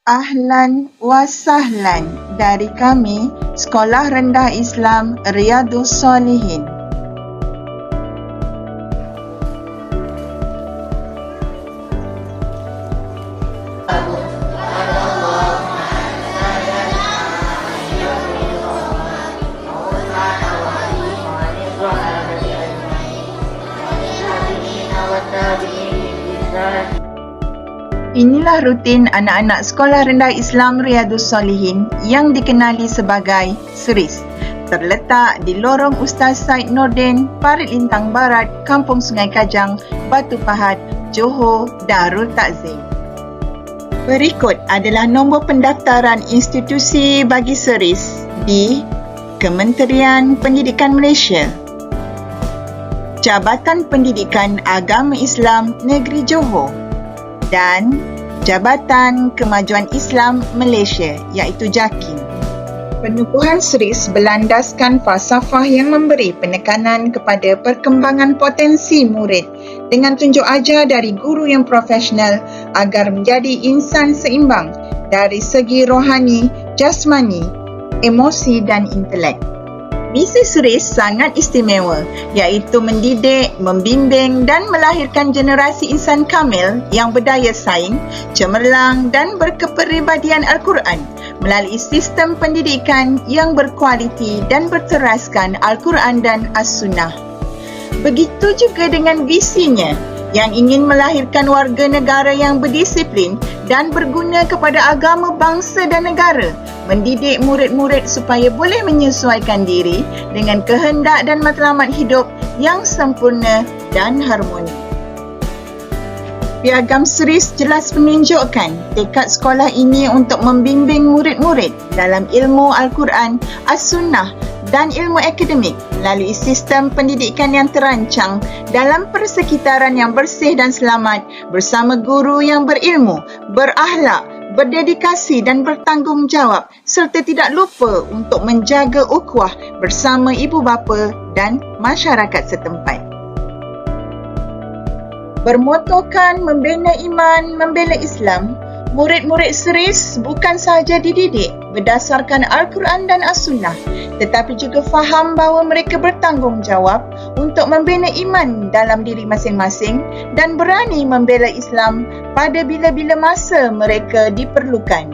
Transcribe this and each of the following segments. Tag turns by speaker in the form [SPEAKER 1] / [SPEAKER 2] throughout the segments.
[SPEAKER 1] Ahlan wa sahlan dari kami, Sekolah Rendah Islam Riyadhus Shalihin. Inilah rutin anak-anak Sekolah Rendah Islam Riyadhus Shalihin yang dikenali sebagai SERIS. Terletak di Lorong Ustaz Said Nordin, Parit Lintang Barat, Kampung Sungai Kajang, Batu Pahat, Johor, Darul Takzim. Berikut adalah nombor pendaftaran institusi bagi SERIS di Kementerian Pendidikan Malaysia, Jabatan Pendidikan Agama Islam Negeri Johor dan Jabatan Kemajuan Islam Malaysia iaitu JAKIM. Penubuhan SERIS berlandaskan falsafah yang memberi penekanan kepada perkembangan potensi murid dengan tunjuk ajar dari guru yang profesional agar menjadi insan seimbang dari segi rohani, jasmani, emosi dan intelek. Misi SERIS sangat istimewa iaitu mendidik, membimbing dan melahirkan generasi insan kamil yang berdaya saing, cemerlang dan berkepribadian Al-Quran melalui sistem pendidikan yang berkualiti dan berteraskan Al-Quran dan As-Sunnah. Begitu juga dengan visinya yang ingin melahirkan warga negara yang berdisiplin dan berguna kepada agama bangsa dan negara, mendidik murid-murid supaya boleh menyesuaikan diri dengan kehendak dan matlamat hidup yang sempurna dan harmoni. Piagam SERIS jelas menunjukkan tekad sekolah ini untuk membimbing murid-murid dalam ilmu Al-Quran, As-Sunnah dan ilmu akademik melalui sistem pendidikan yang terancang dalam persekitaran yang bersih dan selamat bersama guru yang berilmu, berakhlak, berdedikasi dan bertanggungjawab serta tidak lupa untuk menjaga ukhuwah bersama ibu bapa dan masyarakat setempat. Bermotokan membina iman, membela Islam, murid-murid SERIS bukan sahaja dididik berdasarkan Al-Quran dan As-Sunnah, tetapi juga faham bahawa mereka bertanggungjawab untuk membina iman dalam diri masing-masing dan berani membela Islam pada bila-bila masa mereka diperlukan.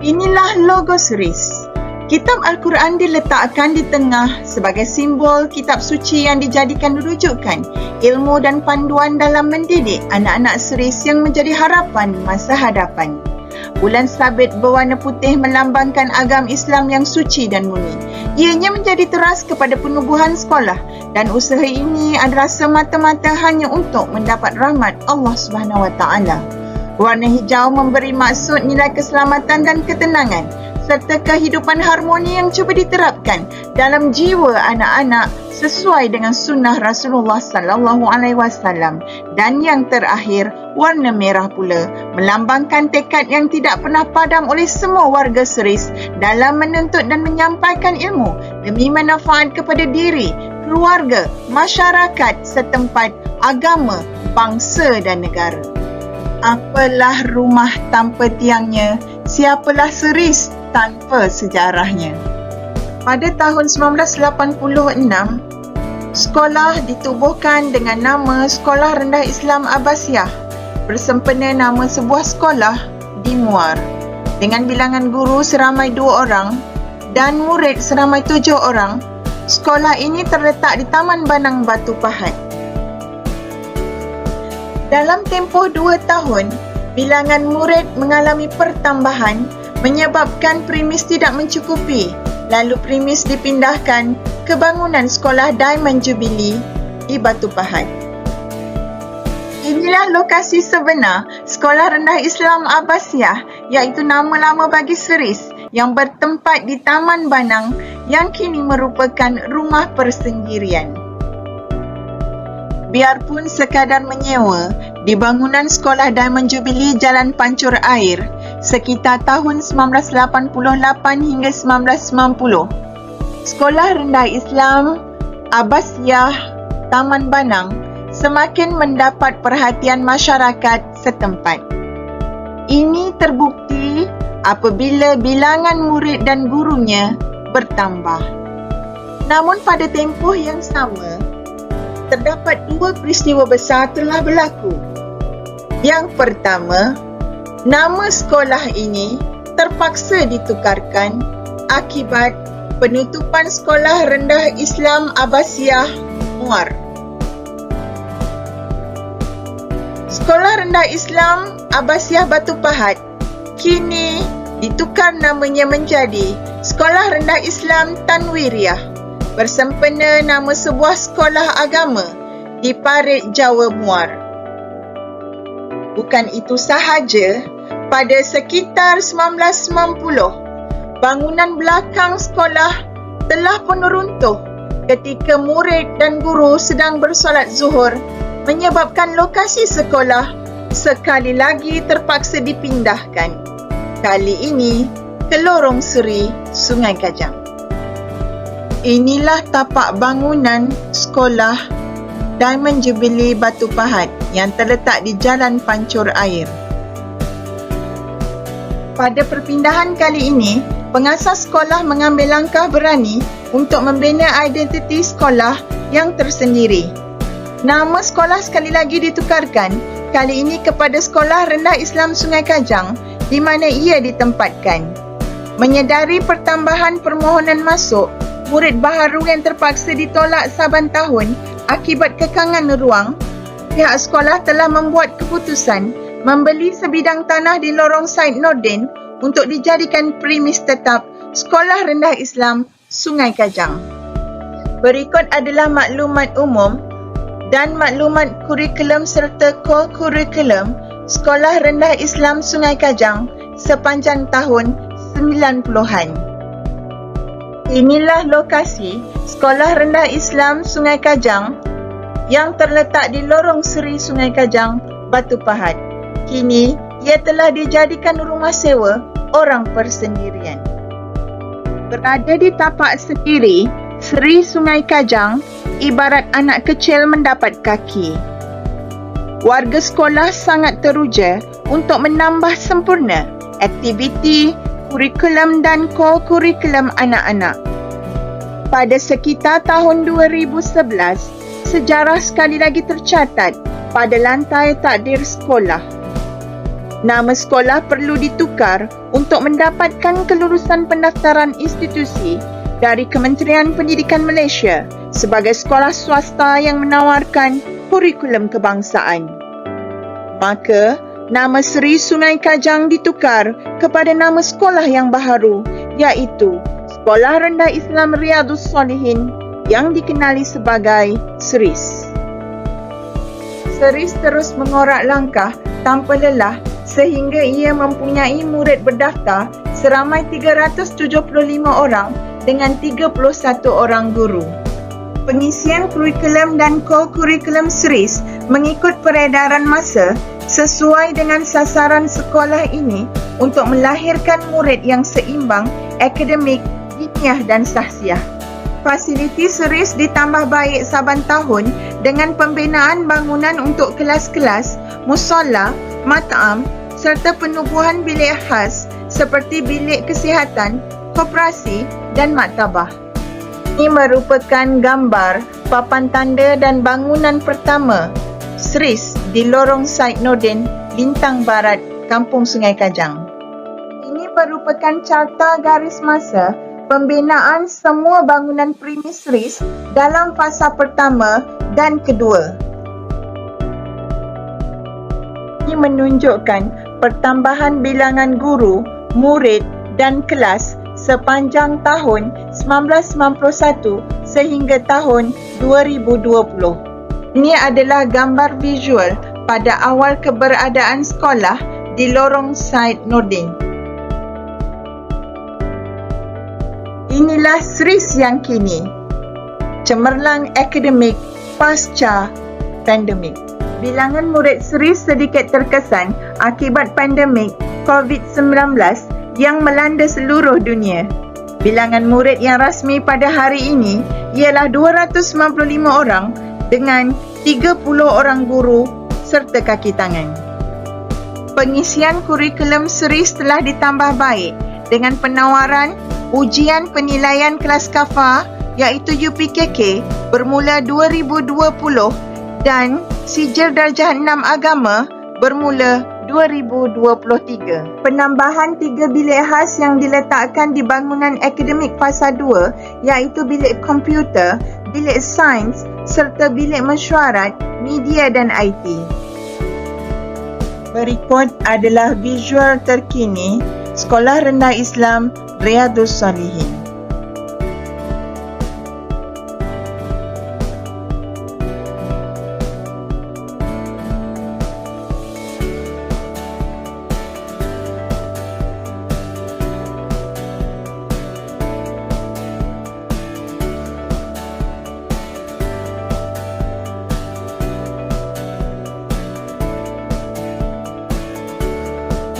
[SPEAKER 1] Inilah logo SERIS. Kitab Al-Quran diletakkan di tengah sebagai simbol kitab suci yang dijadikan rujukan ilmu dan panduan dalam mendidik anak-anak SERIS yang menjadi harapan masa hadapan. Bulan sabit berwarna putih melambangkan agama Islam yang suci dan murni. Ianya menjadi teras kepada penubuhan sekolah dan usaha ini adalah semata-mata hanya untuk mendapat rahmat Allah SWT. Warna hijau memberi maksud nilai keselamatan dan ketenangan serta kehidupan harmoni yang cuba diterapkan dalam jiwa anak-anak sesuai dengan sunnah Rasulullah SAW. Dan yang terakhir, warna merah pula melambangkan tekad yang tidak pernah padam oleh semua warga SERIS dalam menuntut dan menyampaikan ilmu demi manfaat kepada diri, keluarga, masyarakat setempat, agama, bangsa dan negara. Apalah rumah tanpa tiangnya, siapalah SERIS tanpa sejarahnya. Pada tahun 1986, sekolah ditubuhkan dengan nama Sekolah Rendah Islam Abbasiyah bersempena nama sebuah sekolah di Muar dengan bilangan guru seramai 2 orang dan murid seramai 7 orang. Sekolah ini terletak di Taman Banang Batu Pahat. Dalam tempoh 2 tahun, bilangan murid mengalami pertambahan menyebabkan premis tidak mencukupi. Lalu premis dipindahkan ke bangunan sekolah Diamond Jubilee di Batu Pahat. Inilah lokasi sebenar Sekolah Rendah Islam Abbasiyah iaitu nama lama bagi SERIS yang bertempat di Taman Banang yang kini merupakan rumah persendirian. Biarpun sekadar menyewa di bangunan sekolah Diamond Jubilee Jalan Pancur Air sekitar tahun 1988 hingga 1990, Sekolah Rendah Islam Abbasiyah Taman Banang semakin mendapat perhatian masyarakat setempat. Ini terbukti apabila bilangan murid dan gurunya bertambah. Namun pada tempoh yang sama, terdapat dua peristiwa besar telah berlaku. Yang pertama, nama sekolah ini terpaksa ditukarkan akibat penutupan Sekolah Rendah Islam Abbasiyah Muar. Sekolah Rendah Islam Abbasiyah Batu Pahat kini ditukar namanya menjadi Sekolah Rendah Islam Tanwiriyah bersempena nama sebuah sekolah agama di Parit Jawa Muar. Bukan itu sahaja, pada sekitar 1990, bangunan belakang sekolah telah pun runtuh ketika murid dan guru sedang bersolat zuhur, menyebabkan lokasi sekolah sekali lagi terpaksa dipindahkan. Kali ini ke Lorong Seri, Sungai Kajang. Inilah tapak bangunan sekolah Diamond Jubilee Batu Pahat yang terletak di Jalan Pancur Air. Pada perpindahan kali ini, pengasas sekolah mengambil langkah berani untuk membina identiti sekolah yang tersendiri. Nama sekolah sekali lagi ditukarkan, kali ini kepada Sekolah Rendah Islam Sungai Kajang di mana ia ditempatkan. Menyedari pertambahan permohonan masuk, murid baharu yang terpaksa ditolak saban tahun akibat kekangan ruang, pihak sekolah telah membuat keputusan membeli sebidang tanah di Lorong Said Nordin untuk dijadikan premis tetap Sekolah Rendah Islam Sungai Kajang. Berikut adalah maklumat umum dan maklumat kurikulum serta core kurikulum Sekolah Rendah Islam Sungai Kajang sepanjang tahun 90-an. Inilah lokasi Sekolah Rendah Islam Sungai Kajang yang terletak di Lorong Seri Sungai Kajang, Batu Pahat. Kini, ia telah dijadikan rumah sewa orang persendirian. Berada di tapak sendiri, Seri Sungai Kajang ibarat anak kecil mendapat kaki. Warga sekolah sangat teruja untuk menambah sempurna aktiviti kurikulum dan core kurikulum anak-anak. Pada sekitar tahun 2011, sejarah sekali lagi tercatat pada lantai takdir sekolah. Nama sekolah perlu ditukar untuk mendapatkan kelulusan pendaftaran institusi dari Kementerian Pendidikan Malaysia sebagai sekolah swasta yang menawarkan kurikulum kebangsaan. Maka, nama Seri Sungai Kajang ditukar kepada nama sekolah yang baharu, iaitu Sekolah Rendah Islam Riyadus Solihin yang dikenali sebagai SERIS. SERIS terus mengorak langkah tanpa lelah sehingga ia mempunyai murid berdaftar seramai 375 orang dengan 31 orang guru. Pengisian kurikulum dan core kurikulum SERIS mengikut peredaran masa sesuai dengan sasaran sekolah ini untuk melahirkan murid yang seimbang akademik, diniah dan sahsiah. Fasiliti SERIS ditambah baik saban tahun dengan pembinaan bangunan untuk kelas-kelas, musola, mat'am serta penubuhan bilik khas seperti bilik kesihatan, koperasi dan maktabah. Ini merupakan gambar papan tanda dan bangunan pertama SERIS di Lorong Said Nordin, Lintang Barat, Kampung Sungai Kajang. Ini merupakan carta garis masa pembinaan semua bangunan premis SERIS dalam fasa pertama dan kedua. Ini menunjukkan pertambahan bilangan guru, murid dan kelas sepanjang tahun 1991 sehingga tahun 2020. Ini adalah gambar visual pada awal keberadaan sekolah di Lorong Said Nordin. Inilah SERIS yang kini, cemerlang akademik pasca pandemik. Bilangan murid SERIS sedikit terkesan akibat pandemik COVID-19 yang melanda seluruh dunia. Bilangan murid yang rasmi pada hari ini ialah 295 orang dengan 30 orang guru serta kaki tangan. Pengisian kurikulum series telah ditambah baik dengan penawaran ujian penilaian kelas KAFA iaitu UPKK bermula 2020 dan sijil darjah 6 agama bermula 2023. Penambahan 3 bilik khas yang diletakkan di bangunan akademik fasa 2 iaitu bilik komputer, bilik sains serta bilik mesyuarat, media dan IT. Berikut adalah visual terkini Sekolah Rendah Islam Riyadhus Salihin.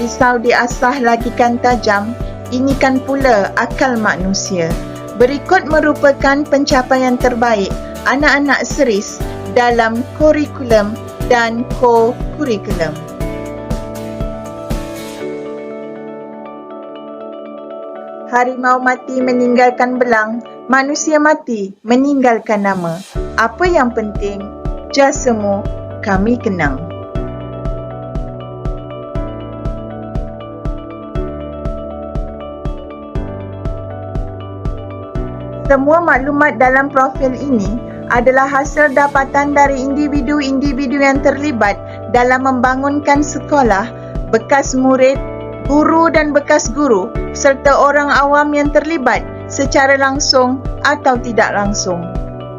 [SPEAKER 1] Pisau diasah lagikan tajam, ini kan pula akal manusia. Berikut merupakan pencapaian terbaik anak-anak seris dalam kurikulum dan co-kurikulum. Harimau mati meninggalkan belang, manusia mati meninggalkan nama. Apa yang penting, jasamu kami kenang. Semua maklumat dalam profil ini adalah hasil dapatan dari individu-individu yang terlibat dalam membangunkan sekolah, bekas murid, guru dan bekas guru serta orang awam yang terlibat secara langsung atau tidak langsung.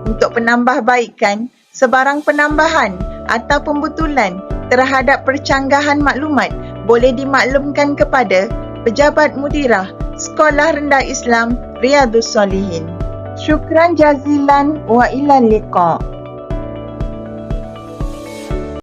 [SPEAKER 1] Untuk penambahbaikan, sebarang penambahan atau pembetulan terhadap percanggahan maklumat boleh dimaklumkan kepada Pejabat Mudirah Sekolah Rendah Islam Riyadhus Salihin. Syukran jazilan wa ila liqa.